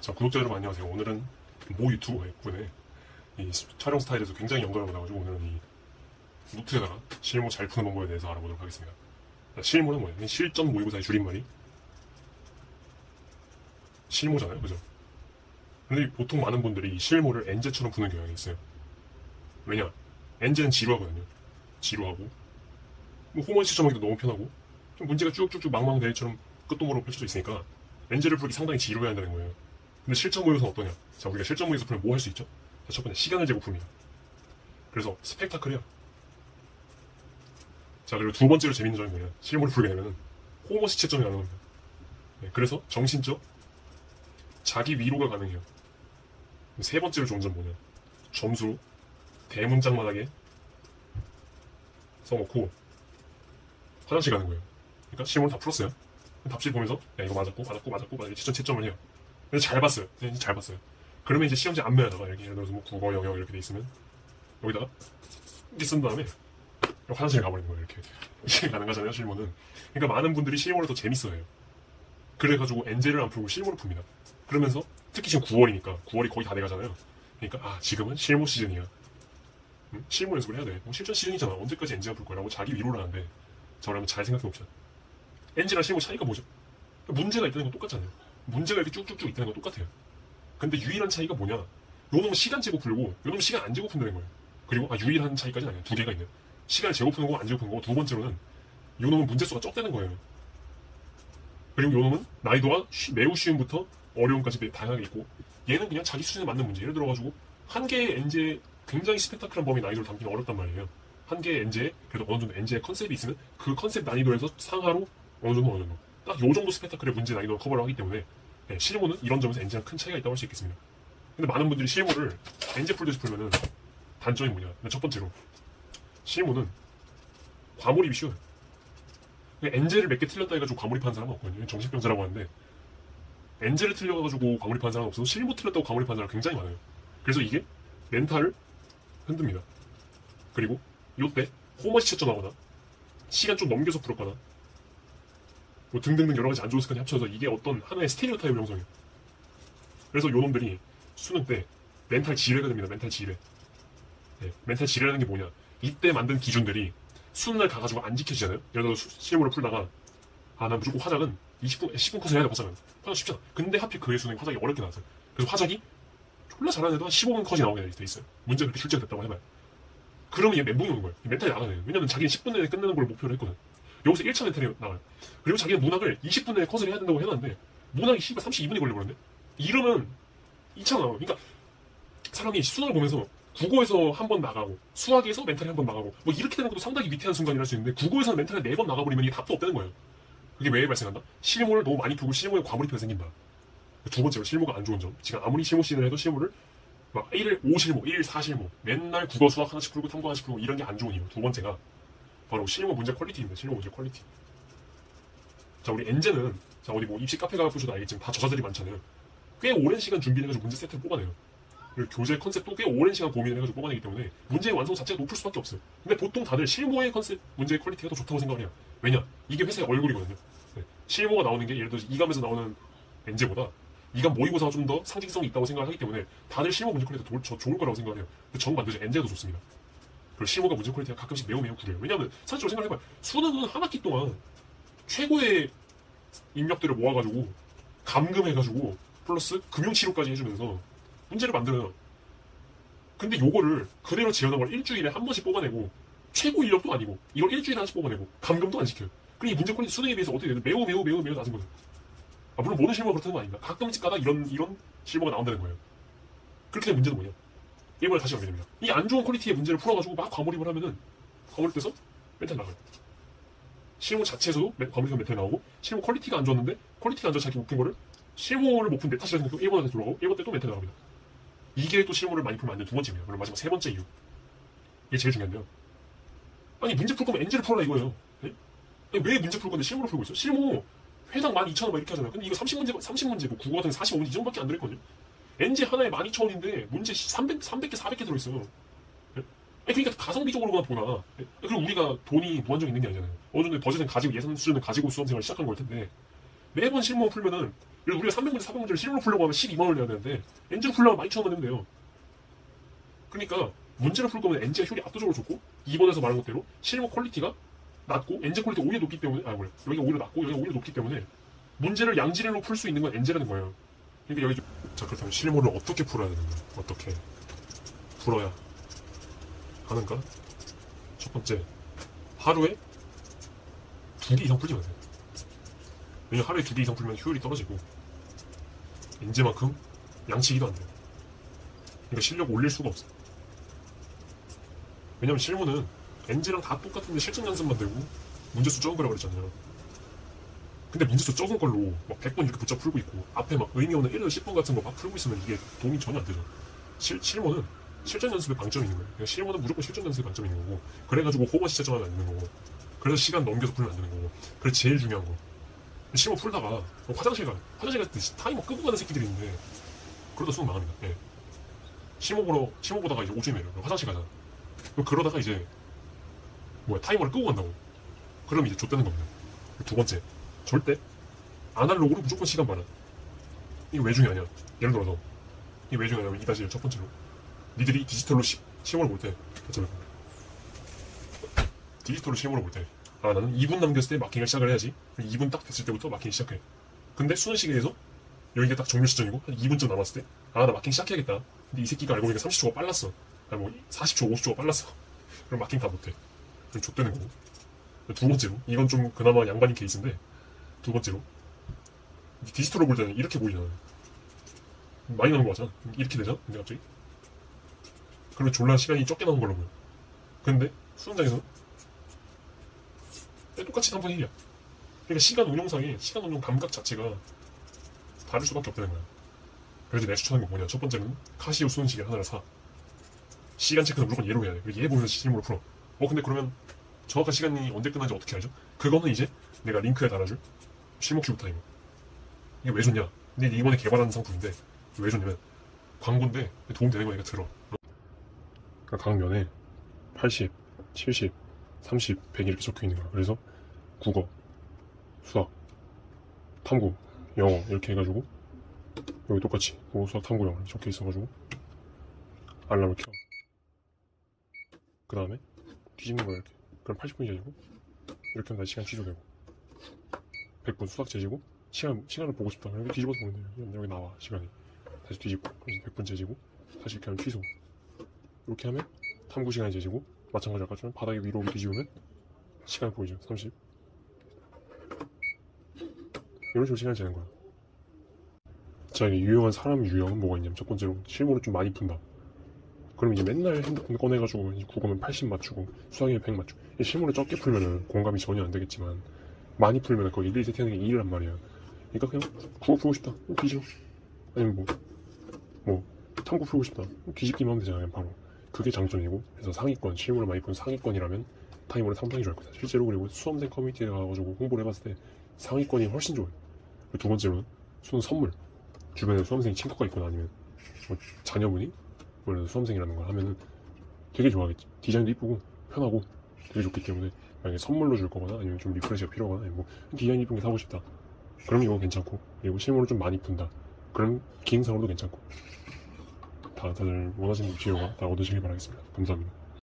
자, 구독자 여러분 안녕하세요. 오늘은 모 유튜버 분의 이 촬영 스타일에서 굉장히 영감을 받아가지고 오늘은 이 노트에다가 실무 잘 푸는 방법에 대해서 알아보도록 하겠습니다. 자, 실무는 뭐예요? 실전 모의고사의 줄임말이 실무잖아요, 그죠? 근데 보통 많은 분들이 이 실무를 엔제처럼 푸는 경향이 있어요. 왜냐? 엔제는 지루하거든요. 지루하고 뭐 호문 시점하기도 너무 편하고 좀 문제가 쭉쭉쭉 망망대해처럼 끝도 모르고 펼쳐져 있으니까 엔제를 풀기 상당히 지루해야 한다는 거예요. 근데 실전 모의고사는 어떠냐? 자, 우리가 실전 모의고사 풀면 뭐 할 수 있죠? 자, 첫 번째, 시간을 재고 풉니다. 그래서 스펙타클해요. 자, 그리고 두 번째로 재밌는 점이 뭐냐? 실무를 풀게 되면은 호머시 채점이 나는 겁니다. 네, 그래서 정신적 자기 위로가 가능해요. 세 번째로 좋은 점 뭐냐? 점수 대문짝만하게 써놓고 화장실 가는 거예요. 그러니까 실무를 다 풀었어요. 답실 보면서 야, 이거 맞았고 이렇게 채점을 해요. 그래서 잘 봤어요. 네, 잘 봤어요. 그러면 이제 시험지 앞면에다가 이렇게 예를 들어서 뭐 국어, 영역 이렇게 돼 있으면 여기다가 이렇게 쓴 다음에 화장실에 가버리는 거예요. 이렇게 이게 가능하잖아요, 실무는. 그러니까 많은 분들이 실무를 더 재밌어해요. 그래가지고 엔제를 안 풀고 실무를 풉니다. 그러면서 특히 지금 9월이니까 9월이 거의 다 돼가잖아요. 그러니까 아, 지금은 실무 시즌이야. 실무 연습을 해야 돼. 실전 시즌이잖아. 언제까지 엔제가 풀 거라고 자기 위로를 하는데 자, 그러면 잘 생각해봅시다. 엔제랑 실무 차이가 뭐죠? 문제가 있다는 건 똑같잖아요. 문제가 이렇게 쭉쭉쭉 있다는 건 똑같아요. 근데 유일한 차이가 뭐냐? 요 놈은 시간 재고 풀고 요 놈은 시간 안 재고 푼다는 거예요. 그리고 유일한 차이까지는 아니에요. 두 개가 있네요. 시간을 재고 푸는 거고 안 재고 푸는 거고, 두 번째로는 요 놈은 문제수가 적다는 거예요. 그리고 요 놈은 난이도가 매우 쉬움부터 어려움까지 다양하게 있고, 얘는 그냥 자기 수준에 맞는 문제. 예를 들어가지고 한 개의 엔제에 굉장히 스펙타클한 범위 난이도를 담기는 어렵단 말이에요. 한 개의 엔제에 그래도 어느 정도 엔제의 컨셉이 있으면 그 컨셉 난이도에서 상하로 어느 정도 딱 요 정도 스펙타클의 문제 난이도를 커버를 하기 때문에 네, 실무는 이런 점에서 엔제랑 큰 차이가 있다고 할 수 있겠습니다. 근데 많은 분들이 실무를 엔제 풀듯이 풀면은 단점이 뭐냐? 첫 번째로 실무는 과몰입이 쉬워요. 엔제를 몇 개 틀렸다 해가지고 과몰입하는 사람은 없거든요. 정신병자라고 하는데 엔제를 틀려가지고 과몰입하는 사람은 없어서 실무 틀렸다고 과몰입하는 사람이 굉장히 많아요. 그래서 이게 멘탈을 흔듭니다. 그리고 요때 호머시 채점하거나 시간 좀 넘겨서 풀었거나 뭐 등등등 여러 가지 안 좋은 습관이 합쳐서 이게 어떤 하나의 스테레오타입을 형성해요. 그래서 요놈들이 수능 때 멘탈 지뢰가 됩니다. 멘탈 지뢰. 네, 멘탈 지뢰라는 게 뭐냐? 이때 만든 기준들이 수능날 가가지고 안 지켜지잖아요. 예를 들어서 실무를 풀다가 나 무조건 화작은 20분, 10분 컷을 해야 돼, 화작은. 화작 쉽잖아. 근데 하필 그의 수능에 화작이 어렵게 나왔어요. 그래서 화작이 졸라 잘하는 애도 한 15분 컷이 나오게 돼 있어요. 문제가 그렇게 출제가 됐다고 해봐요. 그러면 얘 멘붕이 오는 거예요. 멘탈이 나가요. 왜냐면 자기는 10분 내에 끝내는 걸 목표로 했거든. 여기서 1차 멘탈이 나와요. 그리고 자기는 문학을 20분 내에 컷을 해야 된다고 해놨는데 문학이 32분이 걸려버렸네? 이러면 2차 나와요. 그러니까 사람이 수능을 보면서 국어에서 한 번 나가고 수학에서 멘탈이 한 번 나가고 뭐 이렇게 되는 것도 상당히 위태한 순간이랄 수 있는데 국어에서는 멘탈이 4번 나가버리면 이게 답도 없다는 거예요. 그게 왜 발생한다? 실무를 너무 많이 풀고 실무에 과몰입해서 생긴다. 두 번째로 실무가 안 좋은 점. 지금 아무리 실무 시즌을 해도 실무를 막 1일 5실무, 1일 4실무 맨날 국어 수학 하나씩 풀고 탐구 하나씩 풀고 이런 게 안 좋은 이유. 두 번째가 바로 실무 문제 퀄리티입니다. 실무 문제 퀄리티. 자, 우리 엔제는 자, 어디 뭐 입시 카페 가보셔도 알겠지만 다 저자들이 많잖아요. 꽤 오랜 시간 준비를 해가지고 문제 세트를 뽑아내요. 그리고 교재 컨셉도 꽤 오랜 시간 고민을 해가지고 뽑아내기 때문에 문제의 완성 자체가 높을 수밖에 없어요. 근데 보통 다들 실무의 컨셉, 문제의 퀄리티가 더 좋다고 생각을 해요. 왜냐? 이게 회사의 얼굴이거든요. 네. 실무가 나오는 게 예를 들어서 이감에서 나오는 엔제보다 이감 모의고사가 좀 더 상징성이 있다고 생각을 하기 때문에 다들 실무 문제 퀄리티가 더 좋을 거라고 생각을 해요. 근데 정반대죠. 엔제가 더 좋습니다. 그리고 실무가 문제 퀄리티가 가끔씩 매우 구려요. 왜냐하면 사실적으로 생각해봐요. 수능은 한 학기 동안 최고의 인력들을 모아가지고 감금해가지고 플러스 금융치료까지 해주면서 문제를 만들어요. 근데 요거를 그대로 지어놓은 걸 일주일에 한 번씩 뽑아내고 최고 인력도 아니고 이걸 일주일에 하나씩 뽑아내고 감금도 안 시켜요. 그리고 이 문제 퀄리티 수능에 비해서 어떻게 돼요? 매우 낮은 거죠. 물론 모든 실무가 그렇다는 건 아닙니다. 가끔씩 가다 이런 실무가 나온다는 거예요. 그렇게 된 문제는 뭐냐? 이번에 다시 가게 됩니다. 이 안 좋은 퀄리티의 문제를 풀어가지고 막 과몰입을 하면은 과몰입돼서 멘탈 나가요. 실무 자체에서도 과몰입한 멘탈 나오고 실무 퀄리티가 안 좋았는데 퀄리티가 안 좋아 자기 웃긴 거를 실무를 못 푼 내 탓이라고 생각하고 1번한테 돌아가고 1번 때 또 멘탈 나갑니다. 이게 또 실무를 많이 풀면 안 되는 두 번째입니다. 그리고 마지막 세 번째 이유. 이게 제일 중요한데요. 아니 문제 풀 거면 엔제를 풀어라 이거예요. 네? 아니, 왜 문제 풀 건데 실무를 풀고 있어? 실무 회당 12,000원 막 이렇게 하잖아요. 근데 이거 30문제, 뭐 국어 같은 게 45문제 이 정도밖에 안 들었거든요. 엔제 하나에 12,000원인데 문제 300개, 400개 들어있어요. 네? 아니, 그러니까 가성비적으로만 보나. 네? 그리고 우리가 돈이 무한정 있는 게 아니잖아요. 어느 정도 버젯은 가지고 예산 수준을 가지고 수험생활을 시작한 걸 텐데 매번 실무 풀면은 그래서 우리가 300문제, 400문제를 실무로 풀려고 하면 12만 원 내야 되는데 엔지로 풀려면 12,000원 내면 돼요. 그러니까 문제를 풀 거면 엔지가 효율이 압도적으로 좋고 2번에서 말한 것대로 실무 퀄리티가 낮고 엔지 퀄리티 오히려 높기 때문에 여기가 오히려 낮고 여기가 오히려 높기 때문에 문제를 양질로 풀 수 있는 건 엔지라는 거예요. 그러니까 여기 자 그렇다면 실무를 어떻게 풀어야 되는가? 어떻게 풀어야 하는가? 첫 번째, 하루에 2개 이상 풀지 마세요. 왜냐면 하루에 2개 이상 풀면 효율이 떨어지고 엔지만큼 양치기도 안 돼요. 그러니까 실력 올릴 수가 없어요. 왜냐면 실무는 엔지랑 다 똑같은데 실전 연습만 되고 문제수 적은 거라고 그랬잖아요. 근데 문제수 적은 걸로 막 100번 이렇게 붙잡 풀고 있고 앞에 막 의미 없는 1에서 10번 같은 거 막 풀고 있으면 이게 도움이 전혀 안 되죠. 실무는 실전 연습에 방점이 있는 거예요. 그러니까 실무는 무조건 실전 연습에 방점이 있는 거고 그래가지고 호버시 채점하면 안 되는 거고 그래서 시간 넘겨서 풀면 안 되는 거고 그래서 제일 중요한 거 실무 풀다가 화장실 갔을 때 타이머 끄고 가는 새끼들이 있는데 그러다 수능 망합니다. 예. 실무 보다가 이제 5초이 내려 화장실 가잖아. 그러다가 이제 타이머를 끄고 간다고. 그럼 이제 좆되는 겁니다. 두 번째, 절대 아날로그로 무조건 시간 반환. 이거 왜 중요하냐? 예를 들어서 이게 왜 중요하냐면 이다시 첫 번째로 니들이 디지털로 시험을 볼 때 디지털로 시험을 볼 때 나는 2분 남겼을 때 마킹을 시작을 해야지. 2분 딱 됐을 때부터 마킹 시작해. 근데 수능 시계에서 여기가 딱 정렬 시점이고 한 2분쯤 남았을 때 나 마킹 시작해야겠다. 근데 이 새끼가 알고 보니까 30초가 빨랐어. 아니 40초, 50초가 빨랐어. 그럼 마킹 다 못해. 그럼 좆되는 거고. 두 번째로 이건 좀 그나마 양반인 케이스인데 두 번째로 디지털로 볼 때는 이렇게 보이잖아. 많이 나오는 거 같잖아. 이렇게 되잖아. 근데 갑자기 그러면 졸라 시간이 적게 나오는 걸로 보여. 근데 수능장에서는 똑같이 3분의 1이야. 그러니까 시간 운용 감각 자체가 다를 수밖에 없다는 거야. 그래서 내가 추천하는 거 뭐냐? 첫 번째는 카시오 수능 시계 하나를 사. 시간 체크는 무조건 얘로 해야 돼. 얘 보면서 실무로 풀어. 근데 그러면 정확한 시간이 언제 끝나는지 어떻게 알죠? 그거는 이제 내가 링크에 달아줄 실무큐브 타이머. 이게 왜 좋냐? 근데 이번에 개발하는 상품인데 왜 좋냐면 광고인데 도움되는 거니까 들어. 그러니까 각 면에 80, 70, 30, 100 이렇게 적혀 있는 거야. 그래서 국어, 수학, 탐구, 영어 이렇게 해가지고 여기 똑같이 국어, 수학, 탐구, 영어 적혀 있어가지고 알람을 켜. 그 다음에 뒤집는 거야 이렇게. 그럼 80분이 재지고 이렇게 하면 다시 시간 취소되고 100분 수학 재지고 시간을 보고 싶다. 이렇게 뒤집어서 보면 돼요. 여기 나와 시간이. 다시 뒤집고 그래서 100분 재지고 다시 이렇게 하면 취소. 이렇게 하면 탐구 시간이 재지고 마찬가지로 아까 좀 바닥에 위로 뒤집으면 시간이 보이죠. 30. 이런 식으로 시간이 재는 거야. 자, 이게 유용한 사람 유형은 뭐가 있냐면 첫 번째로 실무를 좀 많이 푼다. 그럼 이제 맨날 핸드폰 꺼내가지고 국어면 80 맞추고 수학이면 100 맞추고 실무를 적게 풀면은 공감이 전혀 안 되겠지만 많이 풀면은 거의 1, 2 세팅하는 게 일이란 말이야. 그러니까 그냥 국어 풀고 싶다. 뒤집어. 아니면 탐구 풀고 싶다. 뒤집기만 하면 되잖아요. 바로. 그게 장점이고 그래서 상위권, 실무를 많이 푼 상위권이라면 타이머를 상당히 좋아할 거다. 실제로 그리고 수험생 커뮤니티에 가가지고 홍보를 해봤을 때 상위권이 훨씬 좋아요. 그리고 두 번째로는 수능 선물. 주변에 수험생이 친구가 있거나 아니면 자녀분이 원래 수험생이라는 걸 하면은 되게 좋아하겠지. 디자인도 이쁘고 편하고 되게 좋기 때문에 만약에 선물로 줄 거거나 아니면 좀 리프레시가 필요하거나 아니면 디자인 이쁜 게 사고 싶다. 그럼 이건 괜찮고 그리고 실무를 좀 많이 푼다. 그럼 기능상으로도 괜찮고 다들 원하시는 입시료가 다 얻으시길 바라겠습니다. 감사합니다.